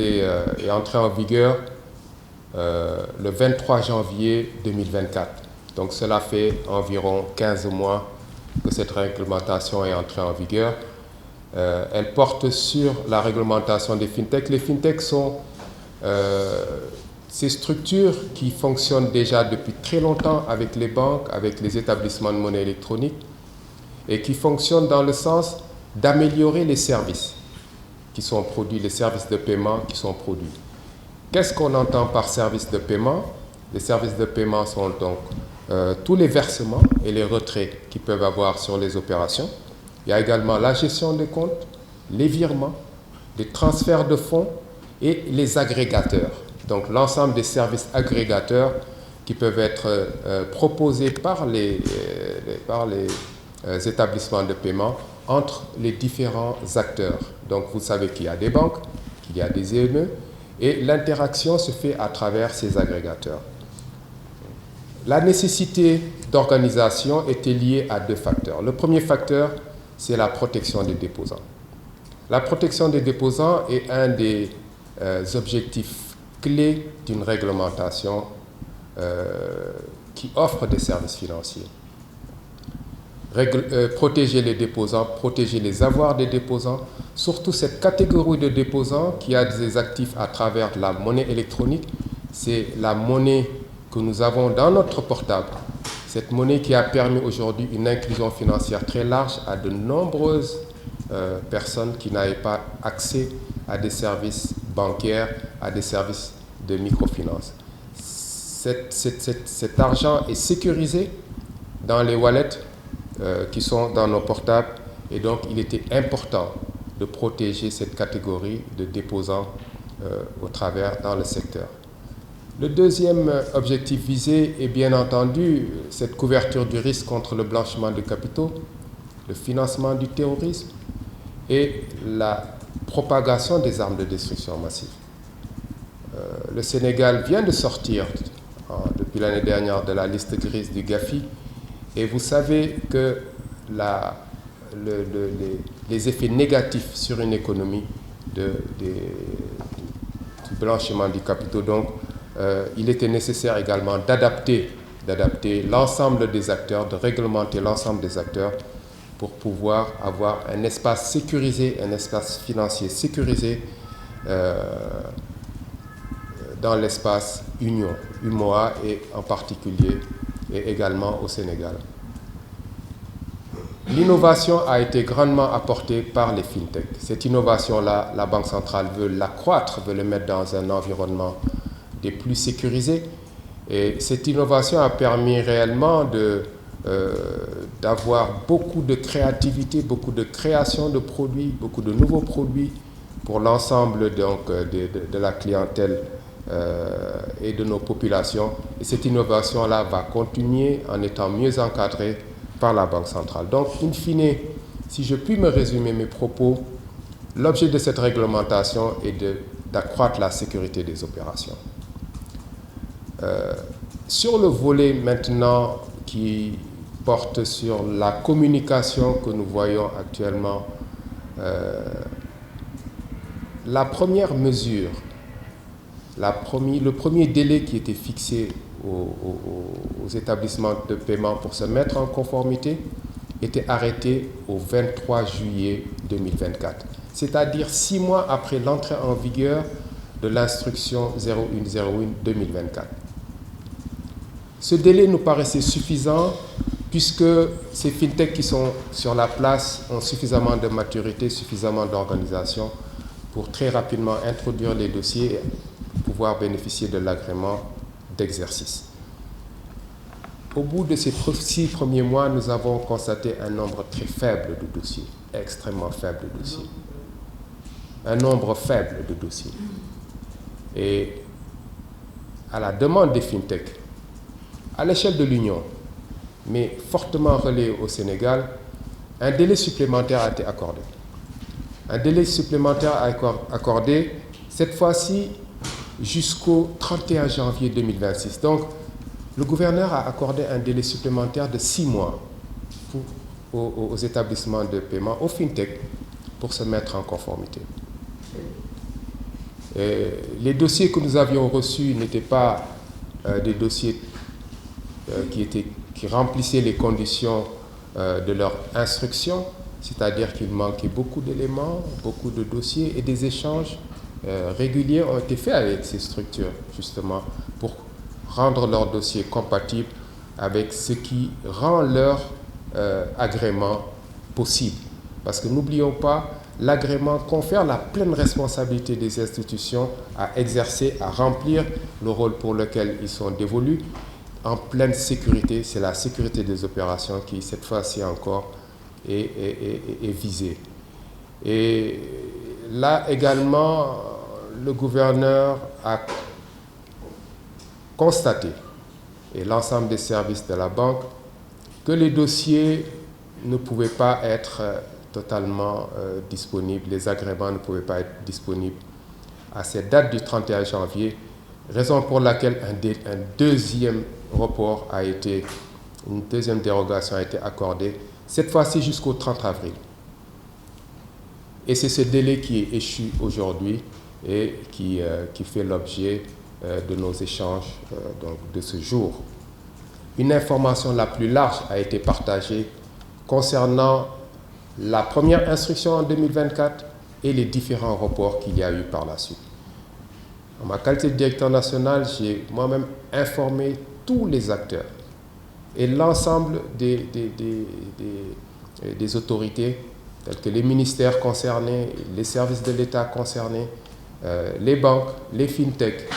est entrée en vigueur le 23 janvier 2024. Donc cela fait environ 15 mois que cette réglementation est entrée en vigueur. Elle porte sur la réglementation des fintechs. Les fintechs sont ces structures qui fonctionnent déjà depuis très longtemps avec les banques, avec les établissements de monnaie électronique, et qui fonctionnent dans le sens d'améliorer les services qui sont produits, les services de paiement qui sont produits. Qu'est-ce qu'on entend par services de paiement? Les services de paiement sont donc tous les versements et les retraits qu'ils peuvent avoir sur les opérations. Il y a également la gestion des comptes, les virements, les transferts de fonds et les agrégateurs. Donc l'ensemble des services agrégateurs qui peuvent être proposés par les établissements de paiement entre les différents acteurs. Donc vous savez qu'il y a des banques, qu'il y a des EME, et l'interaction se fait à travers ces agrégateurs. La nécessité d'organisation était liée à deux facteurs. Le premier facteur, c'est la protection des déposants. La protection des déposants est un des objectifs clés d'une réglementation qui offre des services financiers. Protéger les déposants, protéger les avoirs des déposants, surtout cette catégorie de déposants qui a des actifs à travers la monnaie électronique. C'est la monnaie que nous avons dans notre portable. Cette monnaie qui a permis aujourd'hui une inclusion financière très large à de nombreuses personnes qui n'avaient pas accès à des services bancaires, à des services de microfinance. Cet argent est sécurisé dans les wallets qui sont dans nos portables, et donc il était important de protéger cette catégorie de déposants dans le secteur. Le deuxième objectif visé est bien entendu cette couverture du risque contre le blanchiment de capitaux, le financement du terrorisme et la propagation des armes de destruction massive. Le Sénégal vient de sortir depuis l'année dernière de la liste grise du GAFI, et vous savez que les effets négatifs sur une économie du blanchiment du capitaux. Donc, il était nécessaire également d'adapter l'ensemble des acteurs, de réglementer l'ensemble des acteurs pour pouvoir avoir un espace sécurisé, un espace financier sécurisé dans l'espace Union, UMOA et en particulier et également au Sénégal. L'innovation a été grandement apportée par les fintechs. Cette innovation-là, la Banque centrale veut l'accroître, veut le mettre dans un environnement des plus sécurisés. Et cette innovation a permis réellement d'avoir beaucoup de créativité, beaucoup de création de produits, beaucoup de nouveaux produits pour l'ensemble de la clientèle et de nos populations. Et cette innovation-là va continuer en étant mieux encadrée par la Banque centrale. Donc, in fine, si je puis me résumer mes propos, l'objet de cette réglementation est d'accroître la sécurité des opérations. Sur le volet maintenant qui porte sur la communication que nous voyons actuellement, la première mesure, le premier délai qui était fixé aux établissements de paiement pour se mettre en conformité était arrêté au 23 juillet 2024, c'est-à-dire 6 mois après l'entrée en vigueur de l'instruction 0101-2024. Ce délai nous paraissait suffisant puisque ces fintechs qui sont sur la place ont suffisamment de maturité, suffisamment d'organisation pour très rapidement introduire les dossiers et pouvoir bénéficier de l'agrément d'exercice. Au bout de ces 6 premiers mois, nous avons constaté un nombre très faible de dossiers, extrêmement faible de dossiers. Un nombre faible de dossiers. Et à la demande des fintechs, à l'échelle de l'Union, mais fortement relayé au Sénégal, un délai supplémentaire a été accordé. Un délai supplémentaire a été accordé, cette fois-ci, jusqu'au 31 janvier 2026. Donc, le gouverneur a accordé un délai supplémentaire de 6 mois aux établissements de paiement, aux fintech, pour se mettre en conformité. Les dossiers que nous avions reçus n'étaient pas des dossiers qui remplissaient les conditions de leur instruction, c'est-à-dire qu'il manquait beaucoup d'éléments, beaucoup de dossiers, et des échanges réguliers ont été faits avec ces structures, justement, pour rendre leurs dossiers compatibles avec ce qui rend leur agrément possible. Parce que n'oublions pas, l'agrément confère la pleine responsabilité des institutions à exercer, à remplir le rôle pour lequel ils sont dévolus en pleine sécurité. C'est la sécurité des opérations qui, cette fois-ci encore, est visée. Et là également, le gouverneur a constaté, et l'ensemble des services de la banque, que les dossiers ne pouvaient pas être totalement disponibles, les agréments ne pouvaient pas être disponibles à cette date du 31 janvier, raison pour laquelle un deuxième report a été, une deuxième dérogation a été accordée, cette fois-ci jusqu'au 30 avril. Et c'est ce délai qui est échu aujourd'hui et qui fait l'objet de nos échanges donc de ce jour. Une information la plus large a été partagée concernant la première instruction en 2024 et les différents reports qu'il y a eu par la suite. En ma qualité de directeur national, j'ai moi-même informé tous les acteurs et l'ensemble des autorités, telles que les ministères concernés, les services de l'État concernés, les banques, les fintechs,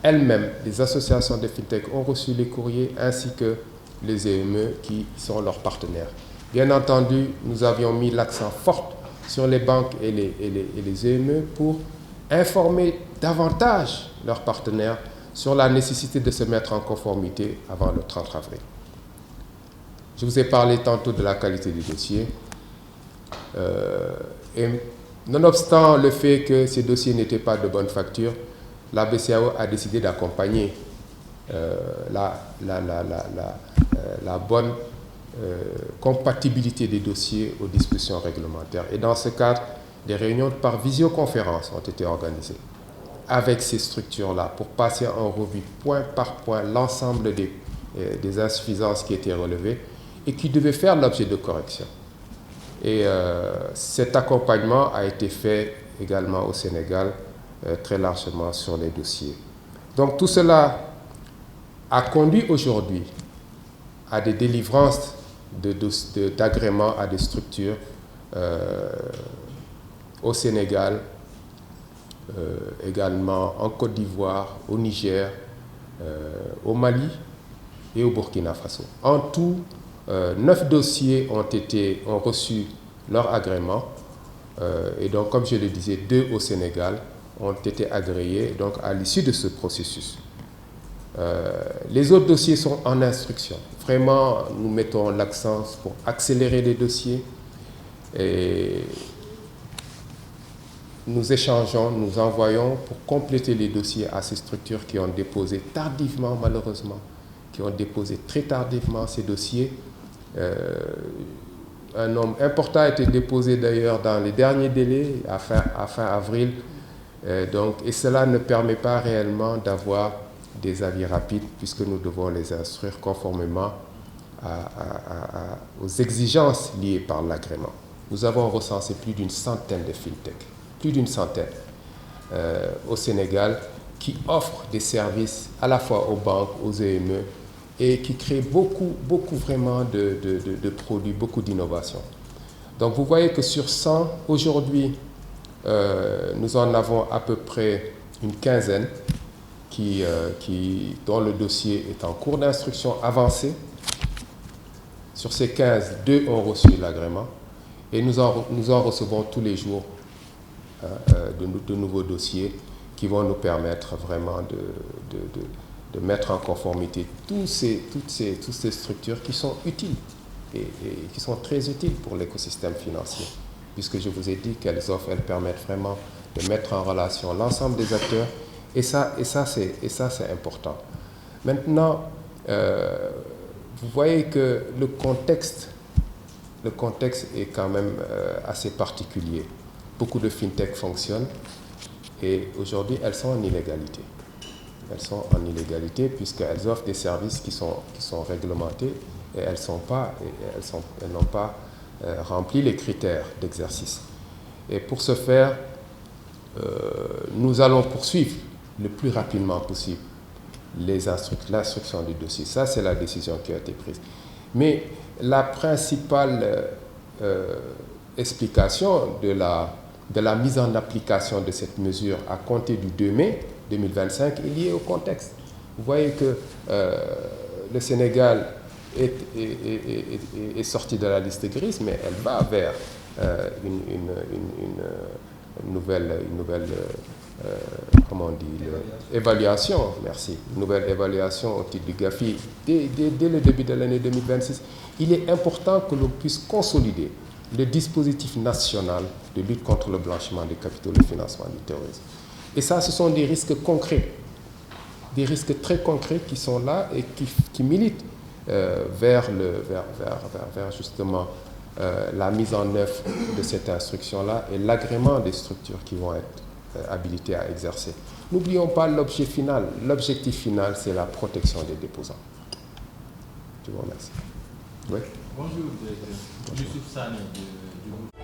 elles-mêmes, les associations de fintech ont reçu les courriers ainsi que les EME qui sont leurs partenaires. Bien entendu, nous avions mis l'accent fort sur les banques et les EME pour informer davantage leurs partenaires sur la nécessité de se mettre en conformité avant le 30 avril. Je vous ai parlé tantôt de la qualité des dossiers. Et nonobstant le fait que ces dossiers n'étaient pas de bonne facture, la BCEAO a décidé d'accompagner la bonne compatibilité des dossiers aux dispositions réglementaires. Et dans ce cadre, des réunions par visioconférence ont été organisées avec ces structures-là pour passer en revue point par point l'ensemble des insuffisances qui étaient relevées et qui devaient faire l'objet de corrections. Et cet accompagnement a été fait également au Sénégal très largement sur les dossiers. Donc tout cela a conduit aujourd'hui à des délivrances d'agréments à des structures au Sénégal, également en Côte d'Ivoire, au Niger, au Mali et au Burkina Faso. En tout, 9 dossiers ont reçu leur agrément. Et donc, comme je le disais, 2 au Sénégal ont été agréés donc, à l'issue de ce processus. Les autres dossiers sont en instruction. Vraiment, nous mettons l'accent pour accélérer les dossiers et nous échangeons, nous envoyons pour compléter les dossiers à ces structures qui ont déposé tardivement, malheureusement, qui ont déposé très tardivement ces dossiers. Un nombre important a été déposé d'ailleurs dans les derniers délais, à fin avril. Et cela ne permet pas réellement d'avoir des avis rapides puisque nous devons les instruire conformément aux exigences liées par l'agrément. Nous avons recensé plus d'une centaine de fintech, plus d'une centaine au Sénégal qui offrent des services à la fois aux banques, aux EME et qui créent beaucoup vraiment de produits, beaucoup d'innovations. Donc vous voyez que sur 100, aujourd'hui, nous en avons à peu près une quinzaine dont le dossier est en cours d'instruction avancée. Sur ces 15, 2 ont reçu l'agrément et nous en recevons tous les jours de nouveaux dossiers qui vont nous permettre vraiment de mettre en conformité toutes ces structures qui sont utiles et qui sont très utiles pour l'écosystème financier, puisque je vous ai dit qu'elles permettent vraiment de mettre en relation l'ensemble des acteurs, et ça c'est important. Maintenant, vous voyez que le contexte est quand même assez particulier. Beaucoup de fintech fonctionnent Et aujourd'hui, elles sont en illégalité. Elles sont en illégalité puisqu'elles offrent des services qui sont réglementés et elles n'ont pas rempli les critères d'exercice. Et pour ce faire, nous allons poursuivre le plus rapidement possible l'instruction du dossier. Ça, c'est la décision qui a été prise. Mais la principale explication de la mise en application de cette mesure à compter du 2 mai 2025 est liée au contexte. Vous voyez que le Sénégal est sorti de la liste grise, mais elle va vers une nouvelle comment on dit, évaluation, merci, une nouvelle évaluation au titre du GAFI dès le début de l'année 2026. Il est important que l'on puisse consolider le dispositif national de lutte contre le blanchiment des capitaux et le financement du terrorisme. Et ça, ce sont des risques concrets, des risques très concrets qui sont là et qui militent vers justement la mise en œuvre de cette instruction-là et l'agrément des structures qui vont être habilitées à exercer. N'oublions pas l'objet final. L'objectif final, c'est la protection des déposants. Je vous remercie. Oui. Bonjour, Youssouf Sané du groupe.